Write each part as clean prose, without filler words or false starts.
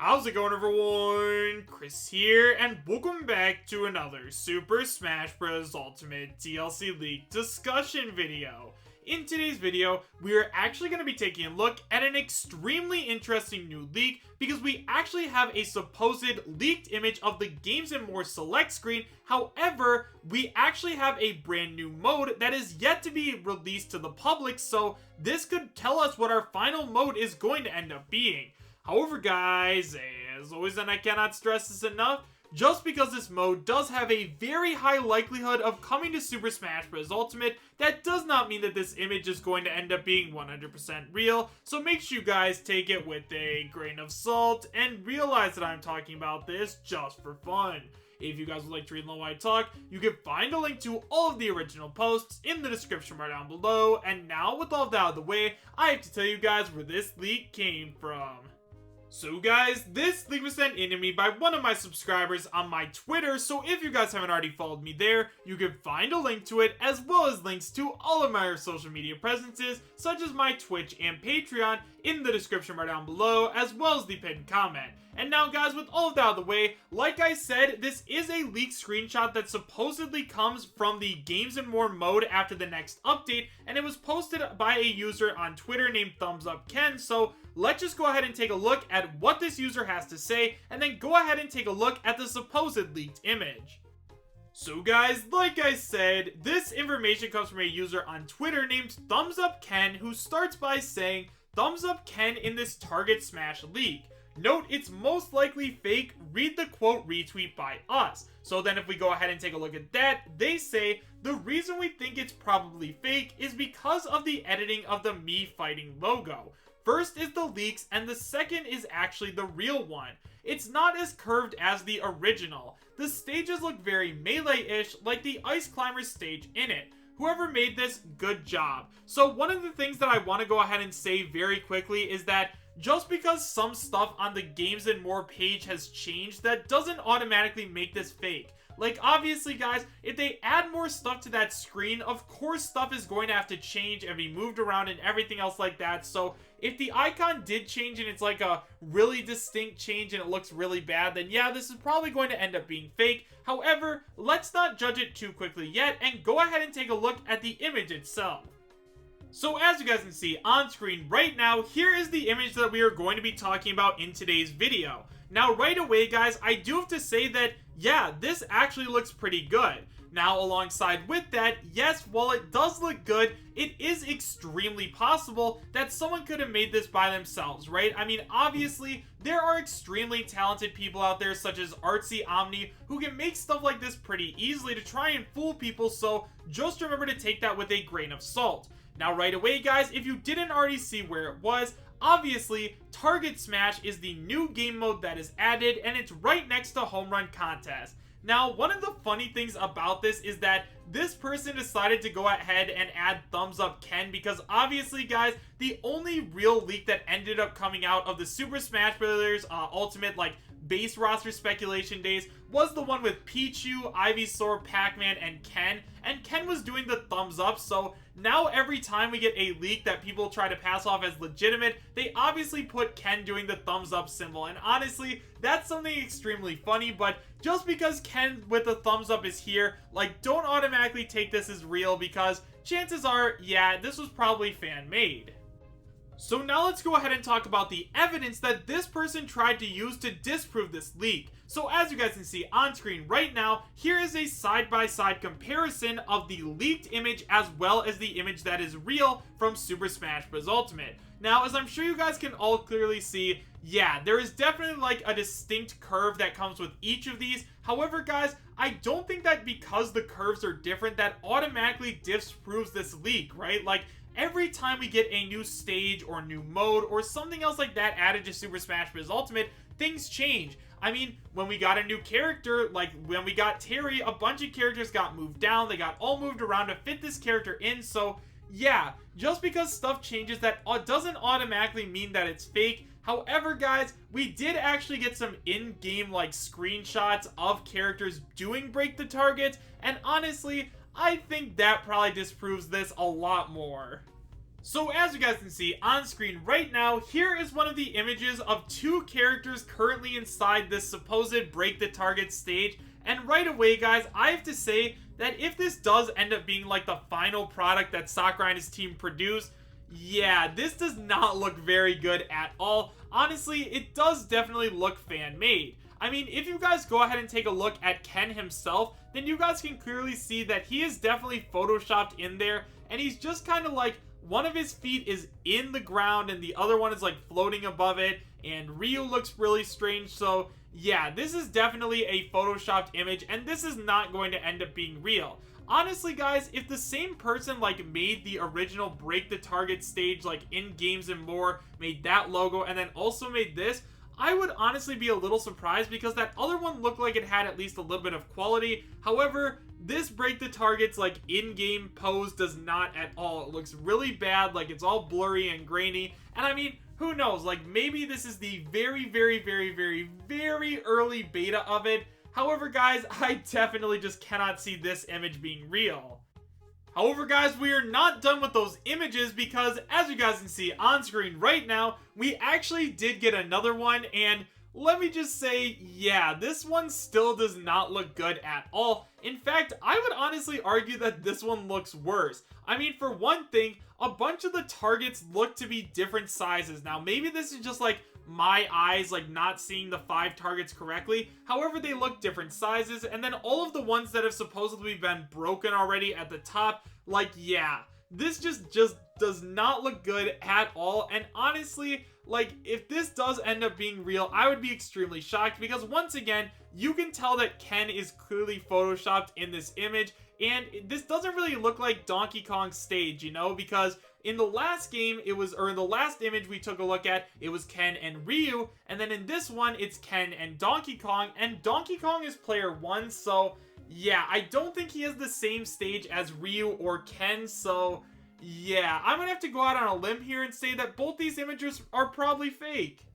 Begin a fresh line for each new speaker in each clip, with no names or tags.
How's it going, everyone? Chris here, and welcome back to another Super Smash Bros. Ultimate DLC leak discussion video. In today's video, we are actually going to be taking a look at an extremely interesting new leak because we actually have a supposed leaked image of the Games & More select screen. However, we actually have a brand new mode that is yet to be released to the public, so this could tell us what our final mode is going to end up being. However, guys, as always, and I cannot stress this enough, just because this mode does have a very high likelihood of coming to Super Smash Bros. Ultimate, that does not mean that this image is going to end up being 100% real, so make sure you guys take it with a grain of salt and realize that I'm talking about this just for fun. If you guys would like to read along while I talk, you can find a link to all of the original posts in the description right down below, and now with all of that out of the way, I have to tell you guys where this leak came from. So guys, this leak was sent in to me by one of my subscribers on my Twitter, so if you guys haven't already followed me there, you can find a link to it, as well as links to all of my social media presences, such as my Twitch and Patreon, in the description right down below, as well as the pinned comment. And now guys, with all of that out of the way, like I said, this is a leaked screenshot that supposedly comes from the Games & More mode after the next update, and it was posted by a user on Twitter named ThumbsUpKen, so let's just go ahead and take a look at what this user has to say, and then go ahead and take a look at the supposed leaked image. So guys, like I said, this information comes from a user on Twitter named ThumbsUpKen, who starts by saying, "ThumbsUpKen in this Target Smash leak. Note it's most likely fake, read the quote retweet by us." So then if we go ahead and take a look at that, they say, "The reason we think it's probably fake is because of the editing of the Me Fighting logo. First is the leaks, and the second is actually the real one. It's not as curved as the original. The stages look very Melee-ish, like the Ice Climbers stage in it. Whoever made this, good job." So one of the things that I want to go ahead and say very quickly is that just because some stuff on the Games & More page has changed, that doesn't automatically make this fake. Like, obviously, guys, if they add more stuff to that screen, of course stuff is going to have to change and be moved around and everything else like that. So if the icon did change and it's like a really distinct change and it looks really bad, then yeah, this is probably going to end up being fake. However, let's not judge it too quickly yet and go ahead and take a look at the image itself. So as you guys can see on screen right now, here is the image that we are going to be talking about in today's video. Now right away guys, I do have to say that yeah, this actually looks pretty good. Now alongside with that, yes, while it does look good, it is extremely possible that someone could have made this by themselves, right? I mean, obviously, there are extremely talented people out there such as Artsy Omni who can make stuff like this pretty easily to try and fool people, so just remember to take that with a grain of salt. Now right away guys, if you didn't already see where it was, obviously, Target Smash is the new game mode that is added, and it's right next to Home Run Contest. Now, one of the funny things about this is that this person decided to go ahead and add ThumbsUpKen because obviously, guys, the only real leak that ended up coming out of the Super Smash Bros. Ultimate, like, base roster speculation days was the one with Pichu, Ivysaur, Pac-Man, and Ken was doing the thumbs up, so now every time we get a leak that people try to pass off as legitimate, they obviously put Ken doing the thumbs up symbol, and honestly, that's something extremely funny, but just because Ken with the thumbs up is here, like, don't automatically take this as real because chances are, yeah, this was probably fan-made. So now let's go ahead and talk about the evidence that this person tried to use to disprove this leak. So as you guys can see on screen right now, here is a side-by-side comparison of the leaked image as well as the image that is real from Super Smash Bros. Ultimate. Now, as I'm sure you guys can all clearly see, yeah, there is definitely like a distinct curve that comes with each of these. However, guys, I don't think that because the curves are different, that automatically disproves this leak, right? Like, every time we get a new stage or new mode or something else like that added to Super Smash Bros. Ultimate, things change. I mean, when we got a new character, like when we got Terry, a bunch of characters got moved down. They got all moved around to fit this character in. So yeah, just because stuff changes, that doesn't automatically mean that it's fake. However, guys, we did actually get some in-game like screenshots of characters doing break the target. And honestly, I think that probably disproves this a lot more. So as you guys can see on screen right now, here is one of the images of two characters currently inside this supposed break the target stage. And right away guys, I have to say that if this does end up being like the final product that Sakurai and his team produce, yeah, this does not look very good at all. Honestly, it does definitely look fan-made. I mean, if you guys go ahead and take a look at Ken himself, then you guys can clearly see that he is definitely photoshopped in there, and he's just kind of like, one of his feet is in the ground and the other one is like floating above it, and Ryu looks really strange. So yeah, this is definitely a photoshopped image, and this is not going to end up being real. Honestly guys, if the same person like made the original break the target stage like in Games and More, made that logo, and then also made this, I would honestly be a little surprised because that other one looked like it had at least a little bit of quality. However, this break the targets like in-game pose does not at all. It looks really bad, like it's all blurry and grainy. And I mean, who knows, like maybe this is the very early beta of it. However guys, I definitely just cannot see this image being real. However guys, we are not done with those images because as you guys can see on screen right now, we actually did get another one, and let me just say, yeah, this one still does not look good at all. In fact, I would honestly argue that this one looks worse. I mean, for one thing, a bunch of the targets look to be different sizes. Now, maybe this is just like my eyes like not seeing the 5 targets correctly. However, they look different sizes, and then all of the ones that have supposedly been broken already at the top, like yeah, this just does not look good at all. And honestly, like if this does end up being real, I would be extremely shocked because once again, you can tell that Ken is clearly photoshopped in this image, and this doesn't really look like Donkey Kong's stage, you know, because in the last game, it was, or in the last image we took a look at, it was Ken and Ryu, and then in this one, it's Ken and Donkey Kong is player 1, so yeah, I don't think he has the same stage as Ryu or Ken, so yeah, I'm gonna have to go out on a limb here and say that both these images are probably fake.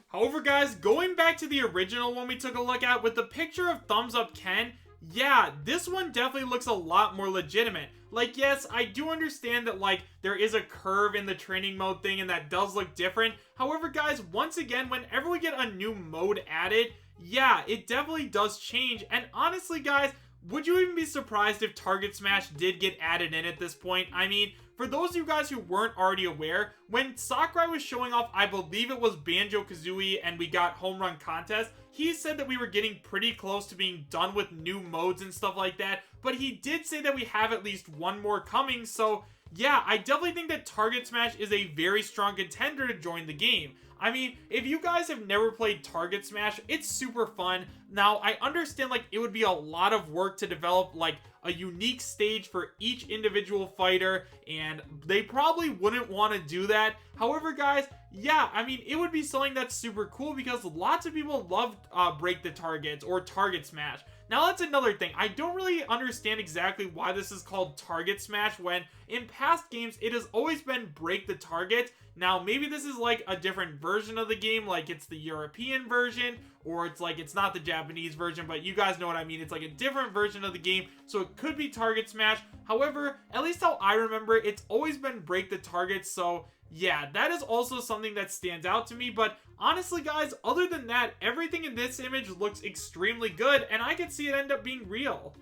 However guys, going back to the original one we took a look at with the picture of Thumbs Up Ken, yeah, this one definitely looks a lot more legitimate. Like, yes, I do understand that, like, there is a curve in the training mode thing and that does look different. However, guys, once again, whenever we get a new mode added, yeah, it definitely does change. And honestly, guys, would you even be surprised if Target Smash did get added in at this point? I mean, for those of you guys who weren't already aware, when Sakurai was showing off, I believe it was Banjo-Kazooie and we got Home Run Contest, he said that we were getting pretty close to being done with new modes and stuff like that, but he did say that we have at least one more coming, so yeah, I definitely think that Target Smash is a very strong contender to join the game. I mean, if you guys have never played Target Smash, it's super fun. Now, I understand, like, it would be a lot of work to develop, like, a unique stage for each individual fighter, and they probably wouldn't want to do that. However, guys, yeah, I mean, it would be something that's super cool because lots of people love Break the Targets or Target Smash. Now, that's another thing. I don't really understand exactly why this is called Target Smash when in past games it has always been Break the Target. Now, maybe this is like a different version of the game, like it's the European version, or it's like it's not the Japanese version, but you guys know what I mean. It's like a different version of the game, so it could be Target Smash. However, at least how I remember, it's always been Break the Target, so yeah, that is also something that stands out to me. But honestly, guys, other than that, everything in this image looks extremely good, and I could see it end up being real.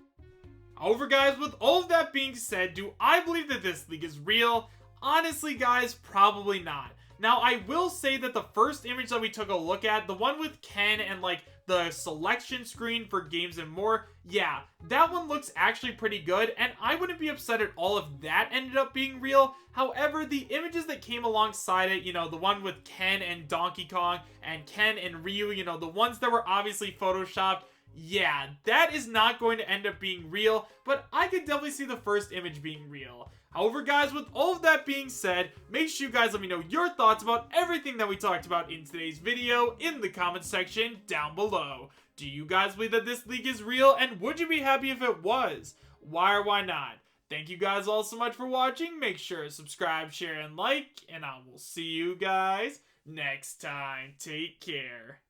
However, guys, with all of that being said, do I believe that this leak is real? Honestly, guys, probably not. Now, I will say that the first image that we took a look at, the one with Ken and, like, the selection screen for Games and More, yeah, that one looks actually pretty good, and I wouldn't be upset at all if that ended up being real. However, the images that came alongside it, you know, the one with Ken and Donkey Kong, and Ken and Ryu, you know, the ones that were obviously photoshopped, yeah, that is not going to end up being real, but I could definitely see the first image being real. However, guys, with all of that being said, make sure you guys let me know your thoughts about everything that we talked about in today's video in the comment section down below. Do you guys believe that this leak is real, and would you be happy if it was? Why or why not? Thank you guys all so much for watching. Make sure to subscribe, share, and like, and I will see you guys next time. Take care.